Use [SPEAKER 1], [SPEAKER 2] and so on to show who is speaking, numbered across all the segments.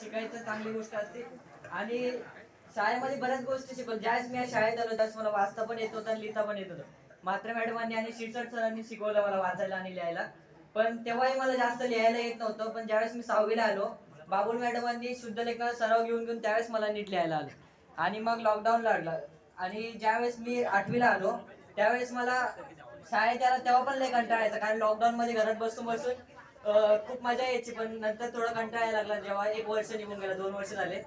[SPEAKER 1] शिकायचं चांगली गोष्ट असते. आणि शाळेमध्ये बऱ्याच गोष्टी शिकवल्या. ज्यावेळेस मी या शाळेत आलो त्यावेळेस मला वाचता पण येत होतं आणि लिहिता पण येत होतं. म्हात्रे मॅडमांनी आणि शिरसाट सरांनी शिकवलं मला वाचायला आणि लिहायला. पण तेव्हाही मला जास्त लिहायला येत नव्हतं. पण ज्यावेळेस मी 6वी ला आलो, बाबुल मॅडमांनी शुद्ध लेखनाचा सराव घेऊन त्यावेळेस मला नीट लिहायला आलं. आणि मग लॉकडाऊन लागला आणि ज्यावेळेस मी 8वी ला आलो त्यावेळेस मला शाळेत यायला तेव्हा पण लय कंटाळा यायचा. कारण लॉकडाऊन मध्ये घरात बसून बसून खूप मजा यायची. पण नंतर थोडा कंटाळा यायला लागला जेव्हा 1 वर्ष निघून गेला, 2 वर्ष झाले.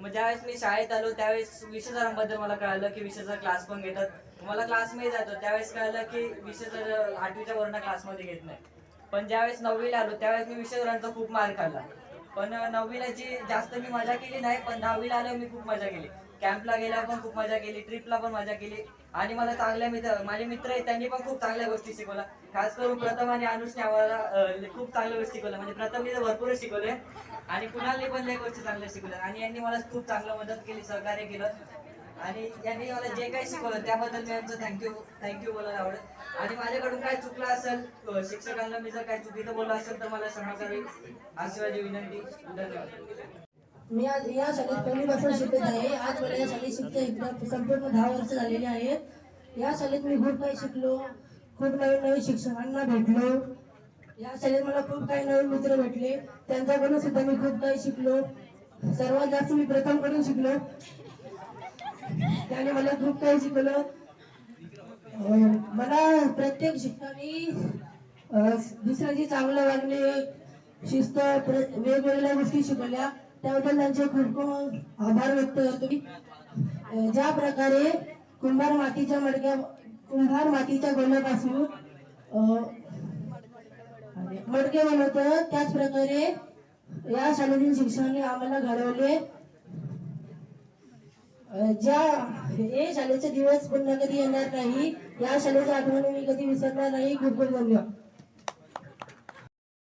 [SPEAKER 1] मग ज्यावेळेस मी शाळेत आलो त्यावेळेस विषय सरांबद्दल मला कळालं की विषयाचा क्लास पण घेतात. मला क्लासमध्ये जातो त्यावेळेस कळालं की विषय सर 8वीच्या वरनं क्लासमध्ये घेत नाही. पण ज्यावेळेस 9वीला आलो त्यावेळेस मी विषय सरांचा खूप मार खाल्ला. पण 9वीला जी जास्त मी मजा केली नाही, पण 10वीला आल्यावर मी खूप मजा केली. कॅम्पला गेल्यावर पण खूप मजा केली, ट्रिपला पण मजा केली. आणि मला चांगले माझे मित्र आहेत त्यांनी पण खूप चांगल्या गोष्टी शिकवल्या. खास करून प्रथम आणि अनुषने आम्हाला खूप चांगल्या गोष्टी शिकवल्या. म्हणजे प्रथमने तर भरपूरच शिकवले आणि कुणालने पण लय गोष्टी चांगल्या शिकवल्या. आणि यांनी मला खूप चांगलं मदत केली, सहकार्य केलं. आणि यांनी मला जे काही शिकवलं त्याबद्दल मी यांचं थँक्यू बोलायला आवडेल. आणि माझ्याकडून काय चुकलं असेल, शिक्षकांना मी जर काही चुकीचं बोललं असेल तर मला क्षमा करावी अशी माझी विनंती. धन्यवाद.
[SPEAKER 2] मी आज या शाळेत पहिलीपासून शिकत आहे. आज मला या शाळेत शिकता संपूर्ण 10 वर्ष झालेली आहेत. या शाळेत मी खूप काही शिकलो, खूप नवीन नवीन शिक्षकांना भेटलो. या शाळेत मला खूप काही नवीन मित्र भेटले, त्यांच्याकडून सुद्धा मी खूप काही शिकलो. सर्वात जास्त मी प्रथमकडून शिकलो, त्याने मला खूप काही शिकवलं. मला प्रत्येक शिक्षकांनी दुसऱ्याची चांगलं वागणे, शिस्त, वेगवेगळ्या गोष्टी शिकवल्या, त्याबद्दल त्यांचे खूप खूप आभार व्यक्त करतो. ज्या प्रकारे कुंभार मातीच्या गोण्यापासून मडके बनवतं, त्याच प्रकारे या शाळेतील शिक्षकांनी आम्हाला घडवले. हे शाळेचे दिवस पुन्हा कधी येणार नाही. या शाळेच्या आठवणी मी कधी विसरणार नाही. खूप खूप धन्यवाद.